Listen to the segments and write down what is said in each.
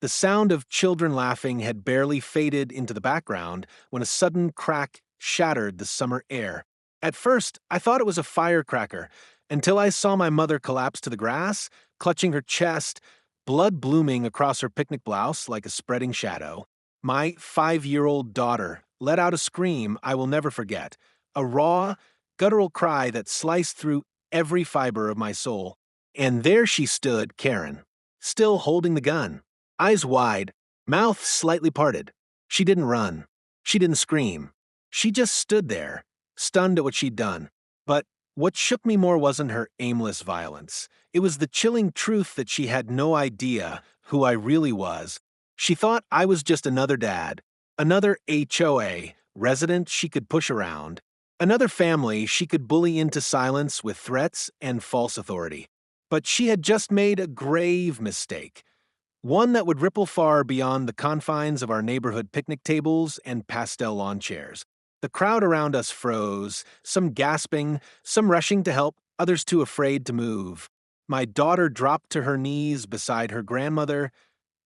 The sound of children laughing had barely faded into the background when a sudden crack shattered the summer air. At first, I thought it was a firecracker, until I saw my mother collapse to the grass, clutching her chest, blood blooming across her picnic blouse like a spreading shadow. My 5-year-old daughter let out a scream I will never forget, a raw, guttural cry that sliced through every fiber of my soul. And there she stood, Karen, still holding the gun, eyes wide, mouth slightly parted. She didn't run. She didn't scream. She just stood there, stunned at what she'd done. But what shook me more wasn't her aimless violence. It was the chilling truth that she had no idea who I really was. She thought I was just another dad, another HOA resident she could push around, another family she could bully into silence with threats and false authority. But she had just made a grave mistake, one that would ripple far beyond the confines of our neighborhood picnic tables and pastel lawn chairs. The crowd around us froze, some gasping, some rushing to help, others too afraid to move. My daughter dropped to her knees beside her grandmother,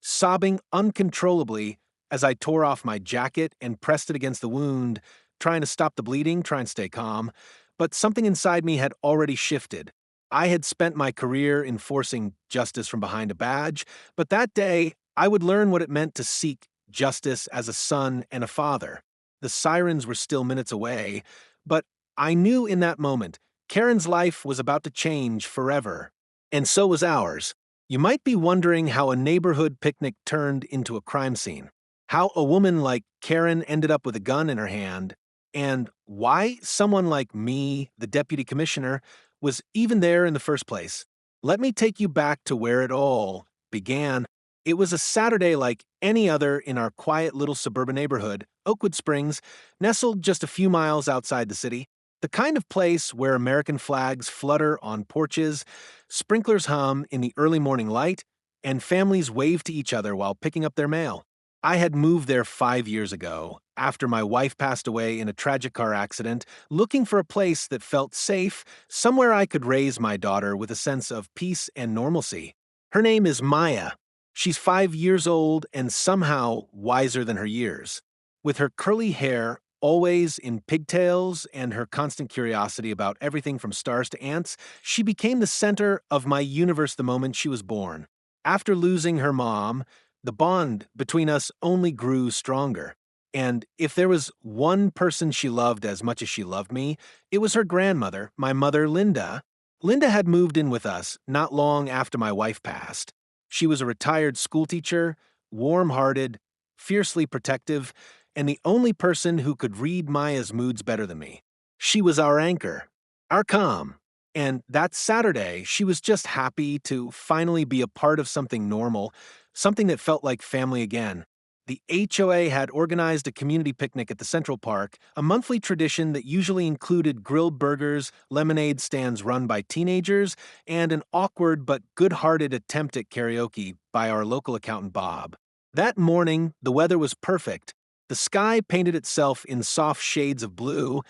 sobbing uncontrollably as I tore off my jacket and pressed it against the wound, trying to stop the bleeding, trying to stay calm. But something inside me had already shifted. I had spent my career enforcing justice from behind a badge, but that day I would learn what it meant to seek justice as a son and a father. The sirens were still minutes away, but I knew in that moment Karen's life was about to change forever. And so was ours. You might be wondering how a neighborhood picnic turned into a crime scene, how a woman like Karen ended up with a gun in her hand, and why someone like me, the deputy commissioner, was even there in the first place. Let me take you back to where it all began. It was a Saturday like any other in our quiet little suburban neighborhood, Oakwood Springs, nestled just a few miles outside the city. The kind of place where American flags flutter on porches, sprinklers hum in the early morning light, and families wave to each other while picking up their mail. I had moved there 5 years ago, after my wife passed away in a tragic car accident, looking for a place that felt safe, somewhere I could raise my daughter with a sense of peace and normalcy. Her name is Maya. She's 5 years old and somehow wiser than her years. With her curly hair always in pigtails and her constant curiosity about everything from stars to ants, she became the center of my universe the moment she was born. After losing her mom, the bond between us only grew stronger. And if there was one person she loved as much as she loved me, it was her grandmother, my mother, Linda. Linda had moved in with us not long after my wife passed. She was a retired schoolteacher, warm-hearted, fiercely protective, and the only person who could read Maya's moods better than me. She was our anchor, our calm. And that Saturday, she was just happy to finally be a part of something normal, something that felt like family again. The HOA had organized a community picnic at the Central Park, a monthly tradition that usually included grilled burgers, lemonade stands run by teenagers, and an awkward but good-hearted attempt at karaoke by our local accountant Bob. That morning, the weather was perfect. The sky painted itself in soft shades of blue,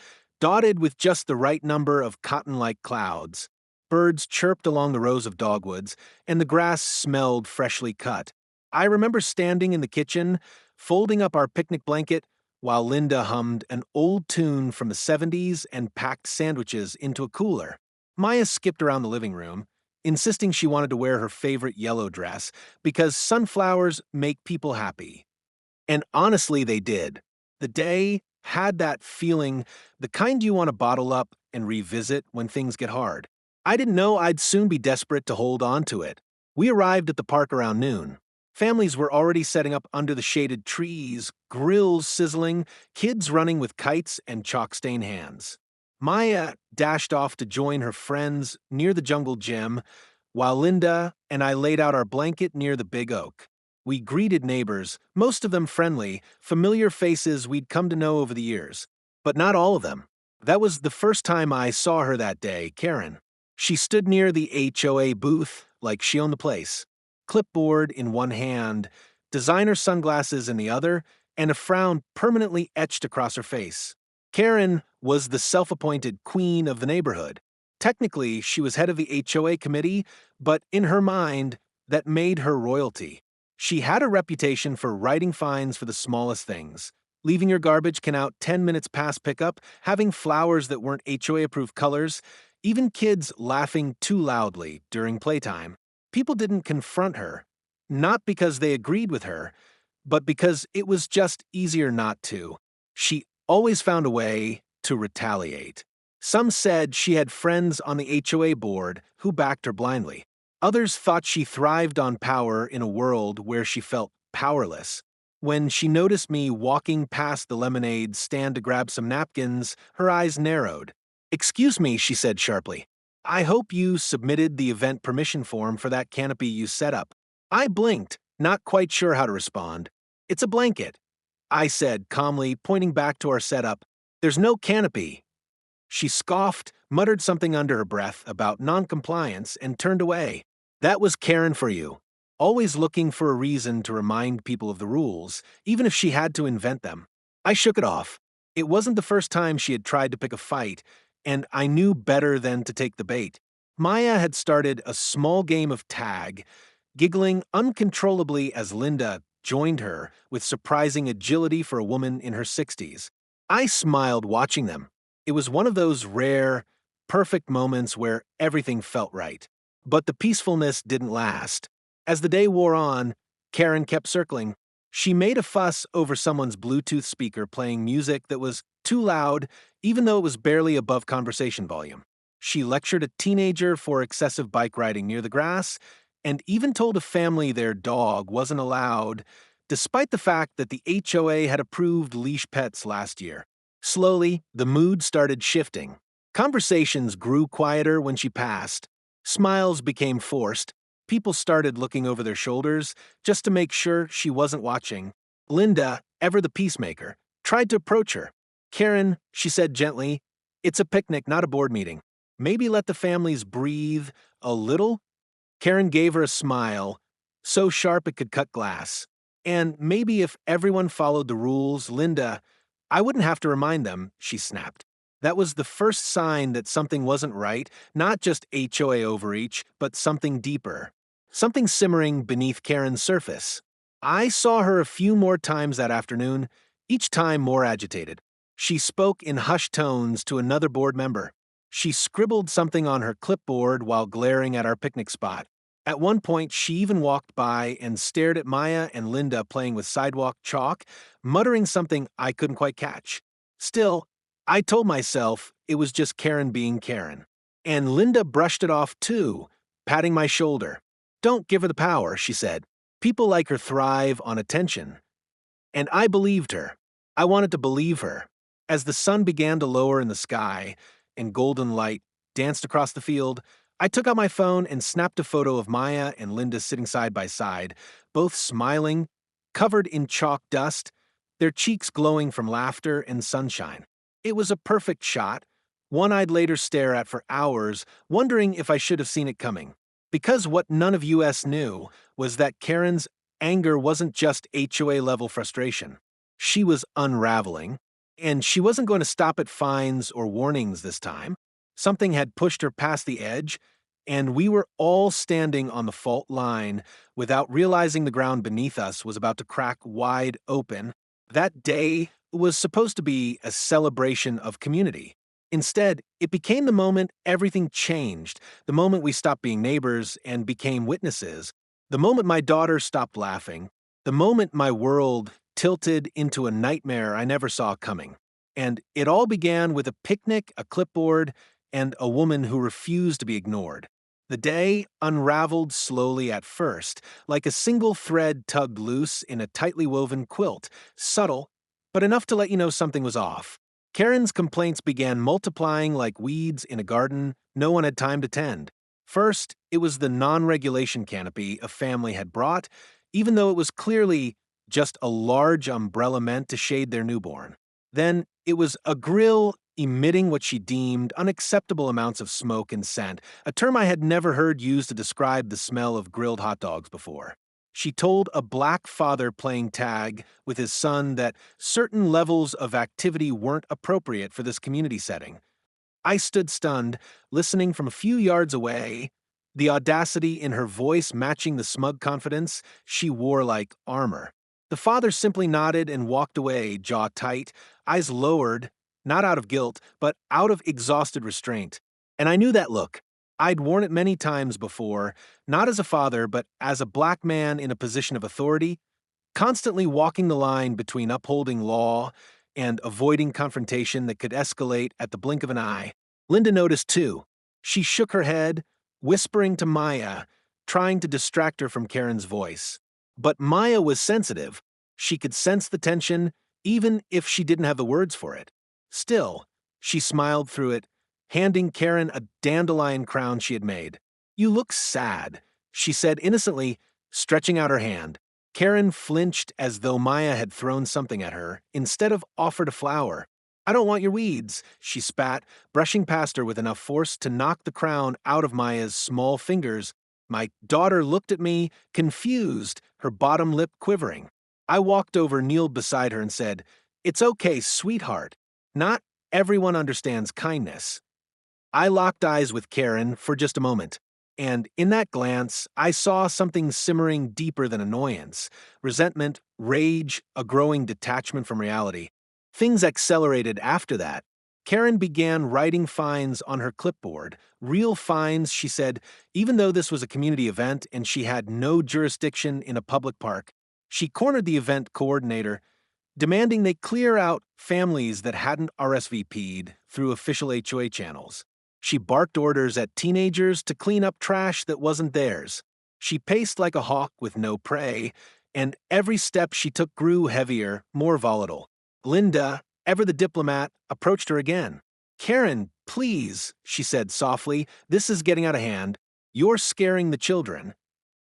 dotted with just the right number of cotton-like clouds. Birds chirped along the rows of dogwoods, and the grass smelled freshly cut. I remember standing in the kitchen, folding up our picnic blanket, while Linda hummed an old tune from the 70s and packed sandwiches into a cooler. Maya skipped around the living room, insisting she wanted to wear her favorite yellow dress because sunflowers make people happy. And honestly, they did. The day had that feeling, the kind you want to bottle up and revisit when things get hard. I didn't know I'd soon be desperate to hold on to it. We arrived at the park around noon. Families were already setting up under the shaded trees, grills sizzling, kids running with kites and chalk-stained hands. Maya dashed off to join her friends near the jungle gym, while Linda and I laid out our blanket near the big oak. We greeted neighbors, most of them friendly, familiar faces we'd come to know over the years. But not all of them. That was the first time I saw her that day, Karen. She stood near the HOA booth like she owned the place. Clipboard in one hand, designer sunglasses in the other, and a frown permanently etched across her face. Karen was the self-appointed queen of the neighborhood. Technically, she was head of the HOA committee, but in her mind, that made her royalty. She had a reputation for writing fines for the smallest things. Leaving your garbage can out 10 minutes past pickup, having flowers that weren't HOA-approved colors, even kids laughing too loudly during playtime. People didn't confront her, not because they agreed with her, but because it was just easier not to. She always found a way to retaliate. Some said she had friends on the HOA board who backed her blindly. Others thought she thrived on power in a world where she felt powerless. When she noticed me walking past the lemonade stand to grab some napkins, her eyes narrowed. "Excuse me," she said sharply. "I hope you submitted the event permission form for that canopy you set up." I blinked, not quite sure how to respond. "It's a blanket," I said calmly, pointing back to our setup. "There's no canopy." She scoffed, muttered something under her breath about noncompliance, and turned away. That was Karen for you. Always looking for a reason to remind people of the rules, even if she had to invent them. I shook it off. It wasn't the first time she had tried to pick a fight, and I knew better than to take the bait. Maya had started a small game of tag, giggling uncontrollably as Linda joined her with surprising agility for a woman in her 60s. I smiled watching them. It was one of those rare, perfect moments where everything felt right. But the peacefulness didn't last. As the day wore on, Karen kept circling. She made a fuss over someone's Bluetooth speaker playing music that was too loud, even though it was barely above conversation volume. She lectured a teenager for excessive bike riding near the grass, and even told a family their dog wasn't allowed, despite the fact that the HOA had approved leash pets last year. Slowly, the mood started shifting. Conversations grew quieter when she passed. Smiles became forced. People started looking over their shoulders just to make sure she wasn't watching. Linda, ever the peacemaker, tried to approach her. "Karen," she said gently, "it's a picnic, not a board meeting. Maybe let the families breathe a little." Karen gave her a smile, so sharp it could cut glass. "And maybe if everyone followed the rules, Linda, I wouldn't have to remind them," she snapped. That was the first sign that something wasn't right, not just HOA overreach, but something deeper. Something simmering beneath Karen's surface. I saw her a few more times that afternoon, each time more agitated. She spoke in hushed tones to another board member. She scribbled something on her clipboard while glaring at our picnic spot. At one point, she even walked by and stared at Maya and Linda playing with sidewalk chalk, muttering something I couldn't quite catch. Still, I told myself it was just Karen being Karen. And Linda brushed it off too, patting my shoulder. "Don't give her the power," she said. "People like her thrive on attention." And I believed her. I wanted to believe her. As the sun began to lower in the sky and golden light danced across the field, I took out my phone and snapped a photo of Maya and Linda sitting side by side, both smiling, covered in chalk dust, their cheeks glowing from laughter and sunshine. It was a perfect shot, one I'd later stare at for hours, wondering if I should have seen it coming. Because what none of US knew was that Karen's anger wasn't just HOA-level frustration. She was unraveling, and she wasn't going to stop at fines or warnings this time. Something had pushed her past the edge, and we were all standing on the fault line without realizing the ground beneath us was about to crack wide open. That day was supposed to be a celebration of community. Instead, it became the moment everything changed, the moment we stopped being neighbors and became witnesses, the moment my daughter stopped laughing, the moment my world tilted into a nightmare I never saw coming. And it all began with a picnic, a clipboard, and a woman who refused to be ignored. The day unraveled slowly at first, like a single thread tugged loose in a tightly woven quilt, subtle, but enough to let you know something was off. Karen's complaints began multiplying like weeds in a garden no one had time to tend. First, it was the non-regulation canopy a family had brought, even though it was clearly just a large umbrella meant to shade their newborn. Then, it was a grill emitting what she deemed unacceptable amounts of smoke and scent, a term I had never heard used to describe the smell of grilled hot dogs before. She told a black father playing tag with his son that certain levels of activity weren't appropriate for this community setting. I stood stunned, listening from a few yards away, the audacity in her voice matching the smug confidence she wore like armor. The father simply nodded and walked away, jaw tight, eyes lowered, not out of guilt, but out of exhausted restraint. And I knew that look. I'd worn it many times before, not as a father, but as a black man in a position of authority, constantly walking the line between upholding law and avoiding confrontation that could escalate at the blink of an eye. Linda noticed too. She shook her head, whispering to Maya, trying to distract her from Karen's voice. But Maya was sensitive. She could sense the tension, even if she didn't have the words for it. Still, she smiled through it, handing Karen a dandelion crown she had made. "You look sad," she said innocently, stretching out her hand. Karen flinched as though Maya had thrown something at her, instead of offered a flower. "I don't want your weeds," she spat, brushing past her with enough force to knock the crown out of Maya's small fingers. My daughter looked at me, confused, her bottom lip quivering. I walked over, kneeled beside her, and said, "It's okay, sweetheart. Not everyone understands kindness." I locked eyes with Karen for just a moment, and in that glance, I saw something simmering deeper than annoyance, resentment, rage, a growing detachment from reality. Things accelerated after that. Karen began writing fines on her clipboard. Real fines, she said, even though this was a community event and she had no jurisdiction in a public park. She cornered the event coordinator, demanding they clear out families that hadn't RSVP'd through official HOA channels. She barked orders at teenagers to clean up trash that wasn't theirs. She paced like a hawk with no prey, and every step she took grew heavier, more volatile. Linda, ever the diplomat, approached her again. "Karen, please," she said softly, "this is getting out of hand. You're scaring the children."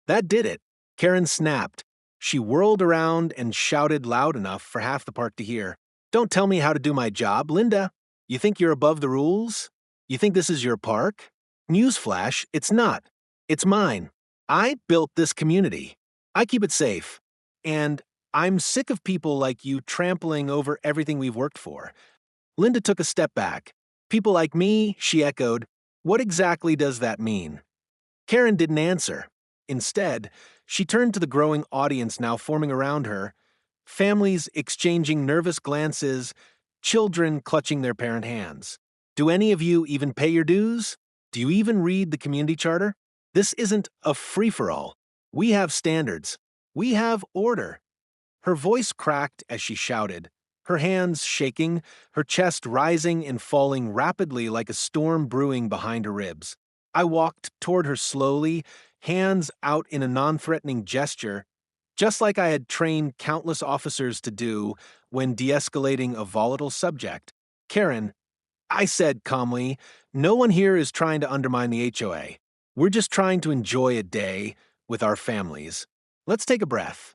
That did it. Karen snapped. She whirled around and shouted loud enough for half the park to hear. "Don't tell me how to do my job, Linda. You think you're above the rules? You think this is your park? Newsflash, it's not. It's mine. I built this community. I keep it safe. And I'm sick of people like you trampling over everything we've worked for." Linda took a step back. "People like me," she echoed. "What exactly does that mean?" Karen didn't answer. Instead, she turned to the growing audience now forming around her, families exchanging nervous glances, children clutching their parent hands. "Do any of you even pay your dues? Do you even read the community charter? This isn't a free-for-all. We have standards. We have order." Her voice cracked as she shouted, her hands shaking, her chest rising and falling rapidly like a storm brewing behind her ribs. I walked toward her slowly, hands out in a non-threatening gesture, just like I had trained countless officers to do when de-escalating a volatile subject. "Karen," I said calmly, "no one here is trying to undermine the HOA. We're just trying to enjoy a day with our families. Let's take a breath."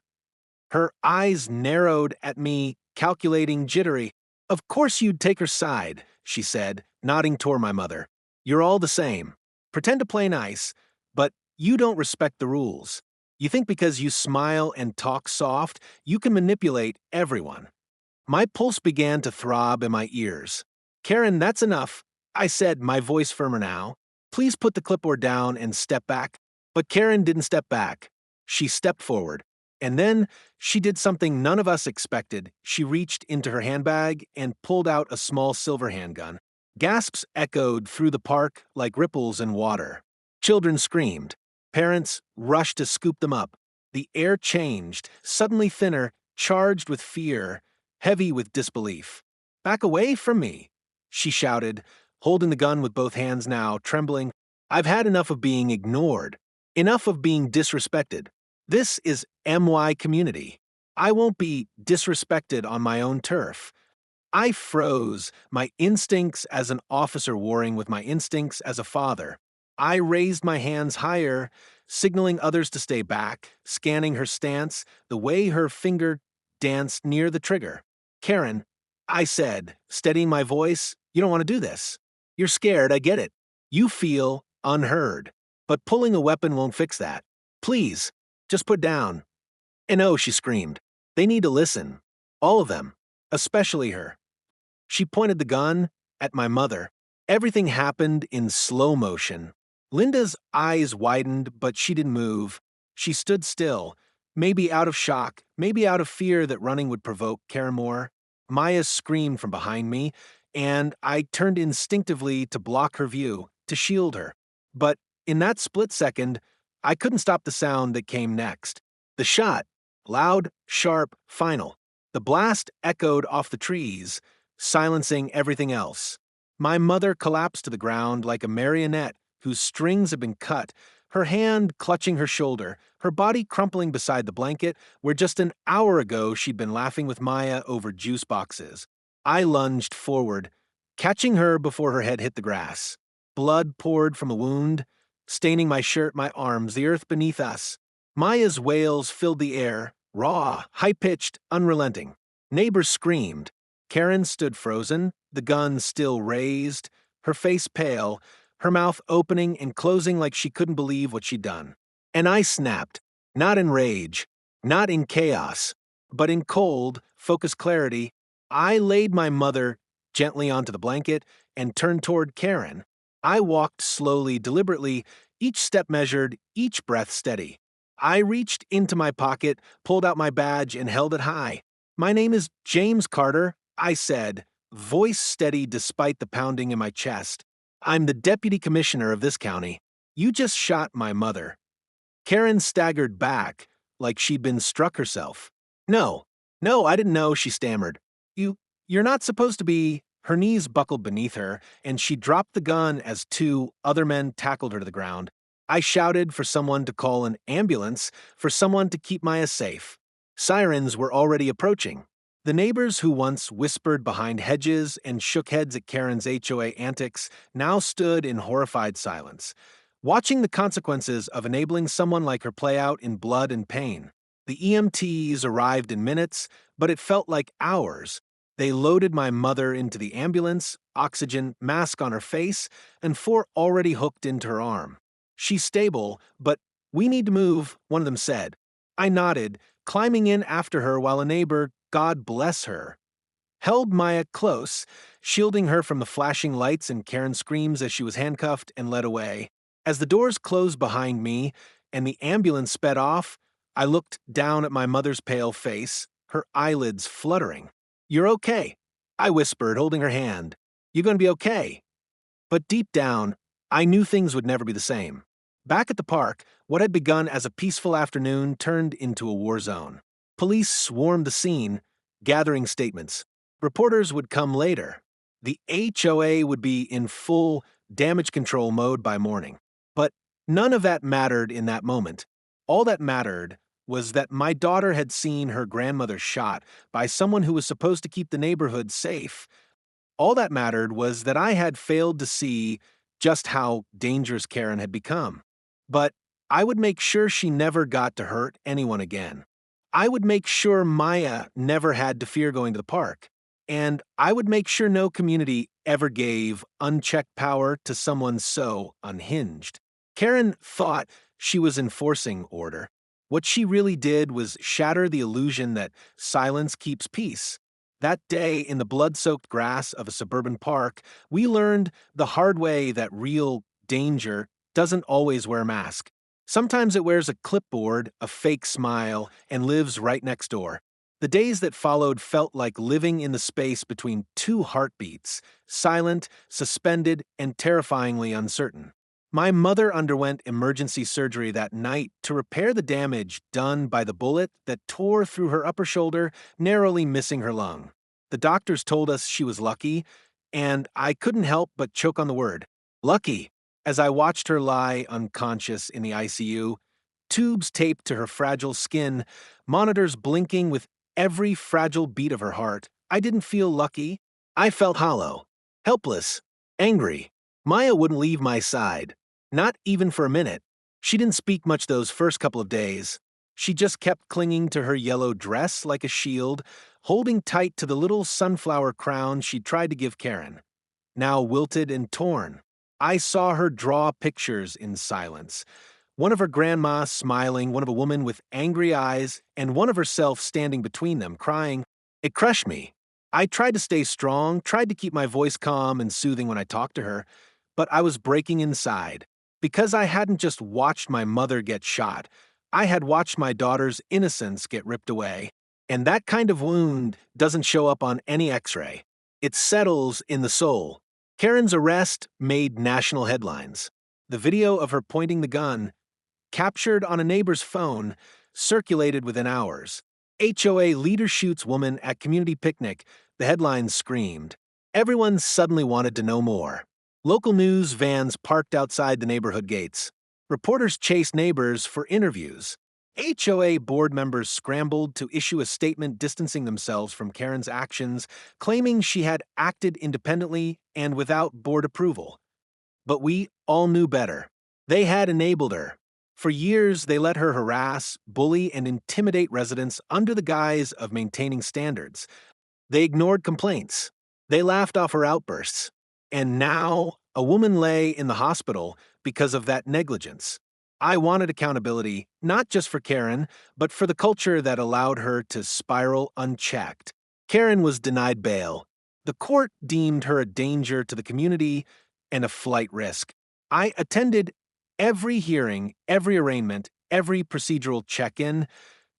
Her eyes narrowed at me, calculating, jittery. "Of course you'd take her side," she said, nodding toward my mother. "You're all the same. Pretend to play nice, but you don't respect the rules. You think because you smile and talk soft, you can manipulate everyone." My pulse began to throb in my ears. "Karen, that's enough," I said, my voice firmer now. "Please put the clipboard down and step back." But Karen didn't step back. She stepped forward. And then she did something none of us expected. She reached into her handbag and pulled out a small silver handgun. Gasps echoed through the park like ripples in water. Children screamed. Parents rushed to scoop them up. The air changed, suddenly thinner, charged with fear, heavy with disbelief. "Back away from me," she shouted, holding the gun with both hands now, trembling. "I've had enough of being ignored, enough of being disrespected. This is MY community. I won't be disrespected on my own turf." I froze, my instincts as an officer warring with my instincts as a father. I raised my hands higher, signaling others to stay back, scanning her stance, the way her finger danced near the trigger. "Karen," I said, steadying my voice, "you don't want to do this. You're scared, I get it. You feel unheard. But pulling a weapon won't fix that. Please, just put down." "And oh," she screamed, "they need to listen. All of them, especially her." She pointed the gun at my mother. Everything happened in slow motion. Linda's eyes widened, but she didn't move. She stood still, maybe out of shock, maybe out of fear that running would provoke Karen more. Maya screamed from behind me, and I turned instinctively to block her view, to shield her. But in that split second, I couldn't stop the sound that came next. The shot, loud, sharp, final. The blast echoed off the trees, silencing everything else. My mother collapsed to the ground like a marionette whose strings had been cut, her hand clutching her shoulder, her body crumpling beside the blanket where just an hour ago she'd been laughing with Maya over juice boxes. I lunged forward, catching her before her head hit the grass. Blood poured from a wound, staining my shirt, my arms, the earth beneath us. Maya's wails filled the air, raw, high-pitched, unrelenting. Neighbors screamed. Karen stood frozen, the gun still raised, her face pale, her mouth opening and closing like she couldn't believe what she'd done. And I snapped, not in rage, not in chaos, but in cold, focused clarity. I laid my mother gently onto the blanket and turned toward Karen. I walked slowly, deliberately, each step measured, each breath steady. I reached into my pocket, pulled out my badge, and held it high. "My name is James Carter," I said, voice steady despite the pounding in my chest. "I'm the deputy commissioner of this county. You just shot my mother." Karen staggered back, like she'd been struck herself. No, I didn't know," she stammered. You're not supposed to be." Her knees buckled beneath her, and she dropped the gun as two other men tackled her to the ground. I shouted for someone to call an ambulance, for someone to keep Maya safe. Sirens were already approaching. The neighbors who once whispered behind hedges and shook heads at Karen's HOA antics now stood in horrified silence, watching the consequences of enabling someone like her play out in blood and pain. The EMTs arrived in minutes, but it felt like hours. They loaded my mother into the ambulance, oxygen, mask on her face, and four already hooked into her arm. "She's stable, but we need to move," one of them said. I nodded, climbing in after her while a neighbor, God bless her, held Maya close, shielding her from the flashing lights and Karen's screams as she was handcuffed and led away. As the doors closed behind me and the ambulance sped off, I looked down at my mother's pale face, her eyelids fluttering. "You're okay," I whispered, holding her hand. "You're going to be okay." But deep down, I knew things would never be the same. Back at the park, what had begun as a peaceful afternoon turned into a war zone. Police swarmed the scene, gathering statements. Reporters would come later. The HOA would be in full damage control mode by morning. But none of that mattered in that moment. All that mattered was that my daughter had seen her grandmother shot by someone who was supposed to keep the neighborhood safe. All that mattered was that I had failed to see just how dangerous Karen had become. But I would make sure she never got to hurt anyone again. I would make sure Maya never had to fear going to the park. And I would make sure no community ever gave unchecked power to someone so unhinged. Karen thought she was enforcing order. What she really did was shatter the illusion that silence keeps peace. That day, in the blood-soaked grass of a suburban park, we learned the hard way that real danger doesn't always wear a mask. Sometimes it wears a clipboard, a fake smile, and lives right next door. The days that followed felt like living in the space between two heartbeats, silent, suspended, and terrifyingly uncertain. My mother underwent emergency surgery that night to repair the damage done by the bullet that tore through her upper shoulder, narrowly missing her lung. The doctors told us she was lucky, and I couldn't help but choke on the word, lucky, as I watched her lie unconscious in the ICU, tubes taped to her fragile skin, monitors blinking with every fragile beat of her heart. I didn't feel lucky. I felt hollow, helpless, angry. Maya wouldn't leave my side. Not even for a minute. She didn't speak much those first couple of days. She just kept clinging to her yellow dress like a shield, holding tight to the little sunflower crown she'd tried to give Karen, now wilted and torn. I saw her draw pictures in silence. One of her grandma smiling, one of a woman with angry eyes, and one of herself standing between them, crying. It crushed me. I tried to stay strong, tried to keep my voice calm and soothing when I talked to her, but I was breaking inside. Because I hadn't just watched my mother get shot, I had watched my daughter's innocence get ripped away. And that kind of wound doesn't show up on any x-ray. It settles in the soul. Karen's arrest made national headlines. The video of her pointing the gun, captured on a neighbor's phone, circulated within hours. HOA leader shoots woman at community picnic, the headlines screamed. Everyone suddenly wanted to know more. Local news vans parked outside the neighborhood gates. Reporters chased neighbors for interviews. HOA board members scrambled to issue a statement distancing themselves from Karen's actions, claiming she had acted independently and without board approval. But we all knew better. They had enabled her. For years, they let her harass, bully, and intimidate residents under the guise of maintaining standards. They ignored complaints. They laughed off her outbursts. And now, a woman lay in the hospital because of that negligence. I wanted accountability, not just for Karen, but for the culture that allowed her to spiral unchecked. Karen was denied bail. The court deemed her a danger to the community and a flight risk. I attended every hearing, every arraignment, every procedural check-in,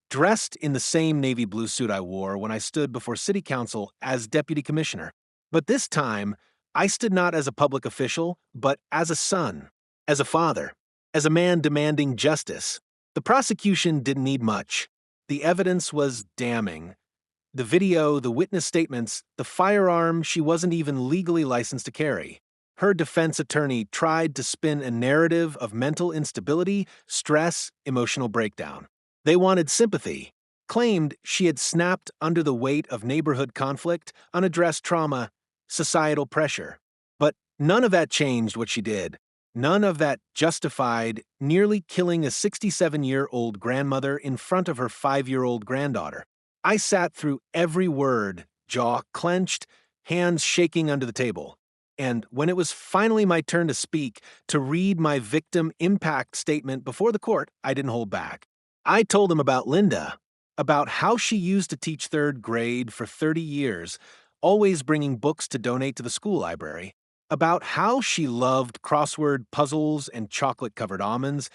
dressed in the same navy blue suit I wore when I stood before City Council as Deputy Commissioner. But this time, I stood not as a public official, but as a son, as a father, as a man demanding justice. The prosecution didn't need much. The evidence was damning. The video, the witness statements, the firearm she wasn't even legally licensed to carry. Her defense attorney tried to spin a narrative of mental instability, stress, emotional breakdown. They wanted sympathy, claimed she had snapped under the weight of neighborhood conflict, unaddressed trauma, societal pressure. But none of that changed what she did. None of that justified nearly killing a 67-year-old grandmother in front of her 5-year-old granddaughter. I sat through every word, jaw clenched, hands shaking under the table. And when it was finally my turn to speak, to read my victim impact statement before the court, I didn't hold back. I told them about Linda, about how she used to teach 3rd grade for 30 years, always bringing books to donate to the school library, about how she loved crossword puzzles and chocolate-covered almonds,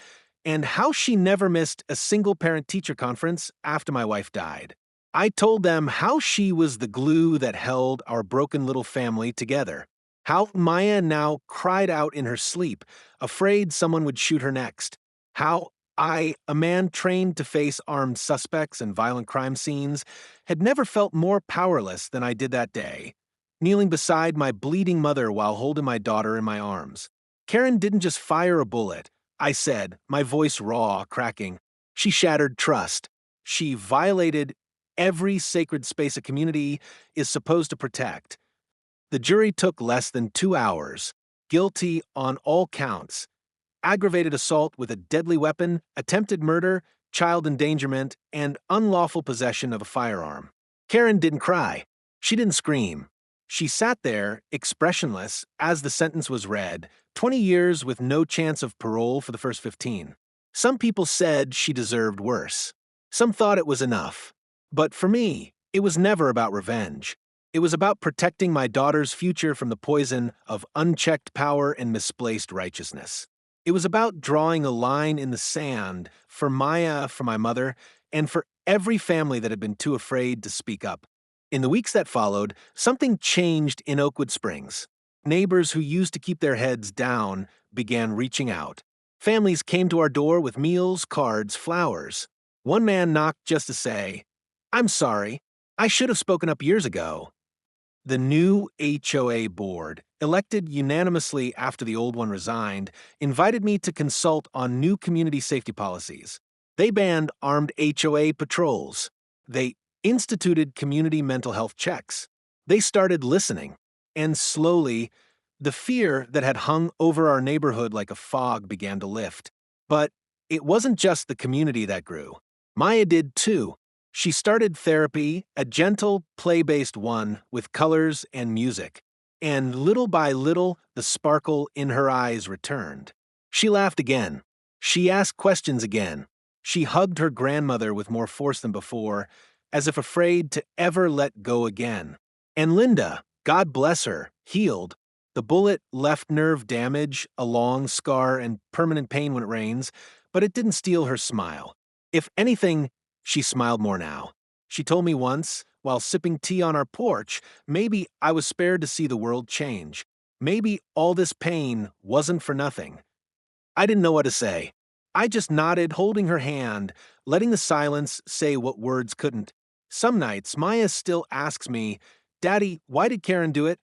and how she never missed a single parent-teacher conference after my wife died. I told them how she was the glue that held our broken little family together, how Maya now cried out in her sleep, afraid someone would shoot her next, how I, a man trained to face armed suspects and violent crime scenes, had never felt more powerless than I did that day, kneeling beside my bleeding mother while holding my daughter in my arms. Karen didn't just fire a bullet, I said, my voice raw, cracking. She shattered trust. She violated every sacred space a community is supposed to protect. The jury took less than 2 hours, guilty on all counts. Aggravated assault with a deadly weapon, attempted murder, child endangerment, and unlawful possession of a firearm. Karen didn't cry. She didn't scream. She sat there, expressionless, as the sentence was read, 20 years with no chance of parole for the first 15. Some people said she deserved worse. Some thought it was enough. But for me, it was never about revenge. It was about protecting my daughter's future from the poison of unchecked power and misplaced righteousness. It was about drawing a line in the sand for Maya, for my mother, and for every family that had been too afraid to speak up. In the weeks that followed, something changed in Oakwood Springs. Neighbors who used to keep their heads down began reaching out. Families came to our door with meals, cards, flowers. One man knocked just to say, "I'm sorry, I should have spoken up years ago." The new HOA board, elected unanimously after the old one resigned, invited me to consult on new community safety policies. They banned armed HOA patrols. They instituted community mental health checks. They started listening. And slowly, the fear that had hung over our neighborhood like a fog began to lift. But it wasn't just the community that grew. Maya did too. She started therapy, a gentle, play-based one with colors and music. And little by little, the sparkle in her eyes returned. She laughed again. She asked questions again. She hugged her grandmother with more force than before, as if afraid to ever let go again. And Linda, God bless her, healed. The bullet left nerve damage, a long scar, and permanent pain when it rains, but it didn't steal her smile. If anything, she smiled more now. She told me once, while sipping tea on our porch, maybe I was spared to see the world change. Maybe all this pain wasn't for nothing. I didn't know what to say. I just nodded, holding her hand, letting the silence say what words couldn't. Some nights, Maya still asks me, "Daddy, why did Karen do it?"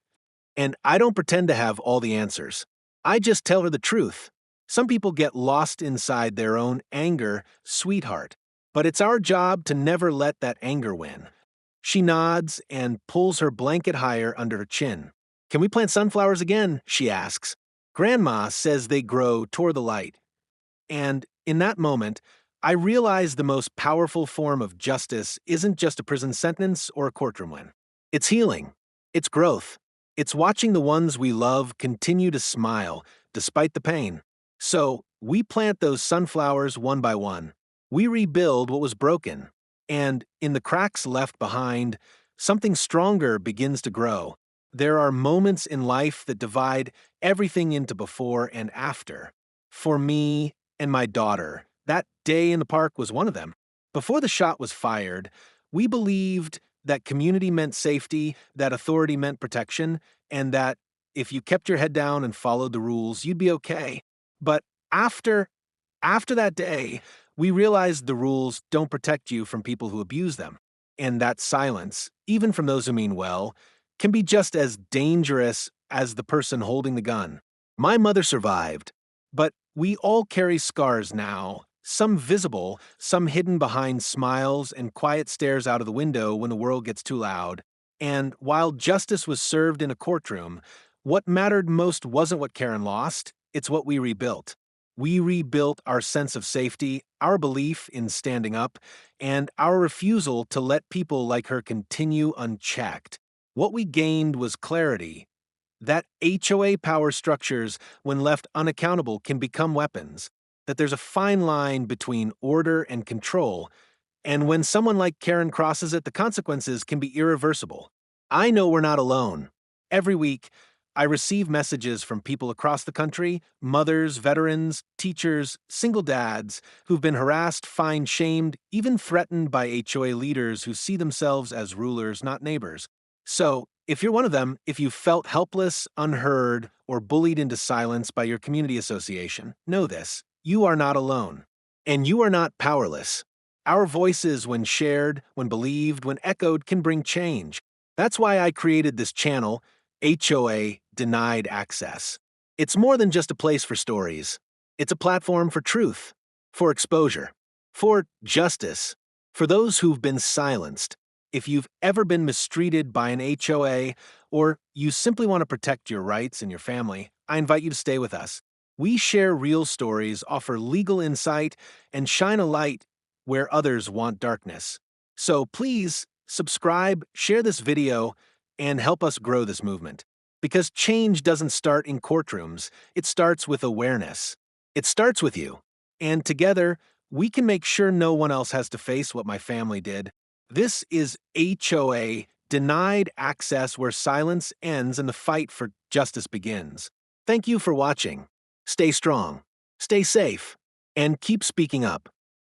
And I don't pretend to have all the answers. I just tell her the truth. Some people get lost inside their own anger, sweetheart. But it's our job to never let that anger win. She nods and pulls her blanket higher under her chin. "Can we plant sunflowers again?" she asks. Grandma says they grow toward the light. And in that moment, I realize the most powerful form of justice isn't just a prison sentence or a courtroom win. It's healing. It's growth. It's watching the ones we love continue to smile despite the pain. So, we plant those sunflowers one by one. We rebuild what was broken. And in the cracks left behind, something stronger begins to grow. There are moments in life that divide everything into before and after. For me and my daughter, that day in the park was one of them. Before the shot was fired, we believed that community meant safety, that authority meant protection, and that if you kept your head down and followed the rules, you'd be okay. But after that day, we realized the rules don't protect you from people who abuse them. And that silence, even from those who mean well, can be just as dangerous as the person holding the gun. My mother survived, but we all carry scars now, some visible, some hidden behind smiles and quiet stares out of the window when the world gets too loud. And while justice was served in a courtroom, what mattered most wasn't what Karen lost, it's what we rebuilt. We rebuilt our sense of safety, our belief in standing up, and our refusal to let people like her continue unchecked. What we gained was clarity. That HOA power structures, when left unaccountable, can become weapons. That there's a fine line between order and control, and when someone like Karen crosses it, the consequences can be irreversible. I know we're not alone. Every week, I receive messages from people across the country, mothers, veterans, teachers, single dads, who've been harassed, fined, shamed, even threatened by HOA leaders who see themselves as rulers, not neighbors. So, if you're one of them, if you felt helpless, unheard, or bullied into silence by your community association, know this: you are not alone. And you are not powerless. Our voices, when shared, when believed, when echoed, can bring change. That's why I created this channel, HOA Denied Access. It's more than just a place for stories. It's a platform for truth, for exposure, for justice, for those who've been silenced. If you've ever been mistreated by an HOA, or you simply want to protect your rights and your family, I invite you to stay with us. We share real stories, offer legal insight, and shine a light where others want darkness. So please subscribe, share this video, and help us grow this movement. Because change doesn't start in courtrooms, it starts with awareness. It starts with you. And together, we can make sure no one else has to face what my family did. This is HOA Denied Access, where silence ends and the fight for justice begins. Thank you for watching. Stay strong, stay safe, and keep speaking up.